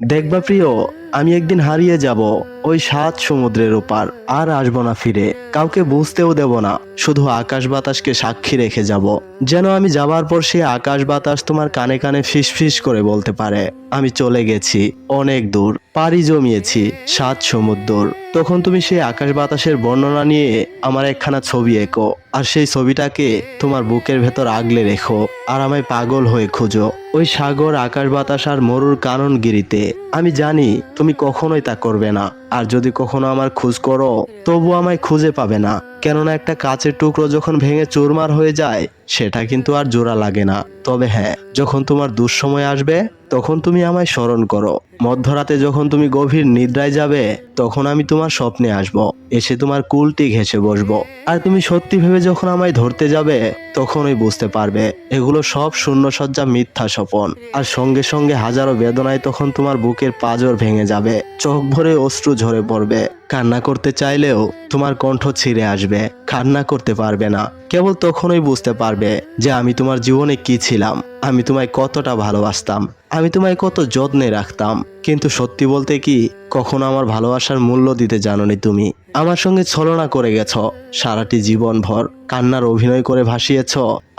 দেখবা প্রিয়, আমি একদিন হারিয়ে যাব ওই 7 সমুদ্রের ওপার। আর আসবো না ফিরে, কাউকে বুঝতেও দেব না। শুধু আকাশ বাতাসকে সাক্ষী রেখে যাব, যেন আমি যাবার পর সেই আকাশ বাতাস তোমার কানে কানে ফিস ফিস করে বলতে পারে, আমি চলে গেছি অনেক দূর, পাড়ি জমিয়েছি 7 সমুদ্র। তখন তুমি সেই আকাশ বাতাসের বর্ণনা নিয়ে আমার একখানা ছবি এঁকো, আর সেই ছবিটাকে তোমার বুকের ভেতর আগলে রেখো, আর আমায় পাগল হয়ে খুঁজো ওই সাগর, আকাশ বাতাস আর মরুর কাননগিরিতে। আমি জানি তুমি কখনোই তা করবে না, আর যদি কখনো আমার খোঁজ করো তবু আমায় খুঁজে পাবে না। কেননা একটা কাচের টুকরো যখন ভেঙে চুরমার হয়ে যায় সেটা কিন্তু আর জোড়া লাগে না। তবে হ্যাঁ, যখন তোমার দুঃসময় আসবে তখন তুমি আমায় স্মরণ করো। মধ্যরাতে যখন তুমি গভীর নিদ্রায় যাবে তখন আমি তোমার স্বপ্নে আসব, এসে তোমার কুলটি ঘেঁষে বসবো। আর তুমি সত্যি ভেবে যখন আমায় ধরতে যাবে তখনই বুঝতে পারবে এগুলো সব শূন্যসজ্জা, মিথ্যা স্বপন। আর সঙ্গে সঙ্গে হাজারো বেদনায় তখন তোমার বুকের পাঁজর ভেঙে যাবে, চোখ ভরে অশ্রু ঝরে পড়বে। কান্না করতে চাইলেও তোমার কণ্ঠ ছিঁড়ে আসবে, কান্না করতে পারবে না। কেবল তখনই বুঝতে পারবে যে আমি তোমার জীবনে কি ছিলাম, আমি তোমায় কতটা ভালোবাসতাম, আমি তোমায় কত যত্নে রাখতাম। কিন্তু সত্যি বলতে কি, কখনো আমার ভালোবাসার মূল্য দিতে জানোনি তুমি। আমার সঙ্গে ছলনা করে গেছ সারাটি জীবন ভর, কান্নার অভিনয় করে ভাসিয়েছ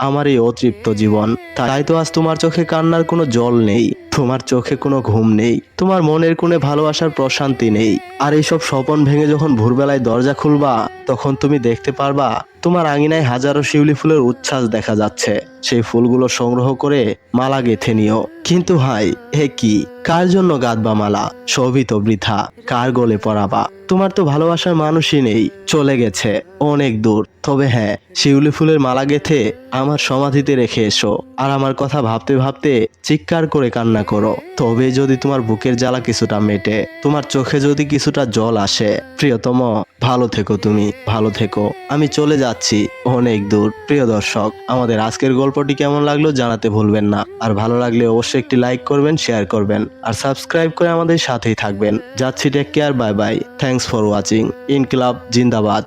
আমার এই অতৃপ্ত জীবন। তাই তো আজ তোমার চোখে কান্নার কোনো জল নেই, তোমার চোখে কোনো ঘুম নেই, তোমার মনের কোণে ভালোবাসার প্রশান্তি নেই। আর এইসব স্বপন ভেঙে যখন ভোরবেলায় দরজা খুলবা তখন তুমি দেখতে পারবা তোমার আঙিনায় হাজারো শিউলি ফুলের উচ্ছ্বাস দেখা যাচ্ছে। সেই ফুলগুলো সংগ্রহ করে মালা গেঁথে নিও। কিন্তু ভাই, হে কি, কার জন্য গাঁথবা মালা? সবই তো বৃথা, কার গলে পরাবা? তোমার তো ভালোবাসার মানুষই নেই, চলে গেছে অনেক দূর। তবে হ্যাঁ, শিউলি ফুলের মালা গেঁথে আমার সমাধিতে রেখে এসো, আর আমার কথা ভাবতে ভাবতে চিৎকার করে কান্না করো। তবে যদি তোমার বুকের জ্বালা কিছুটা মেটে, তোমার চোখে যদি কিছুটা জল আসে। প্রিয়তম, ভালো থেকো তুমি, ভালো থেকো। আমি চলে যাচ্ছি অনেক দূর। প্রিয় দর্শক, আমাদের আজকের গল্পটি কেমন লাগলো জানাতে ভুলবেন না। আর ভালো লাগলে অবশ্যই একটি লাইক করবেন, শেয়ার করবেন, আর সাবস্ক্রাইব করে আমাদের সাথেই থাকবেন। যাচ্ছি, take care, bye bye, thanks for watching. ইনকিলাব জিন্দাবাদ।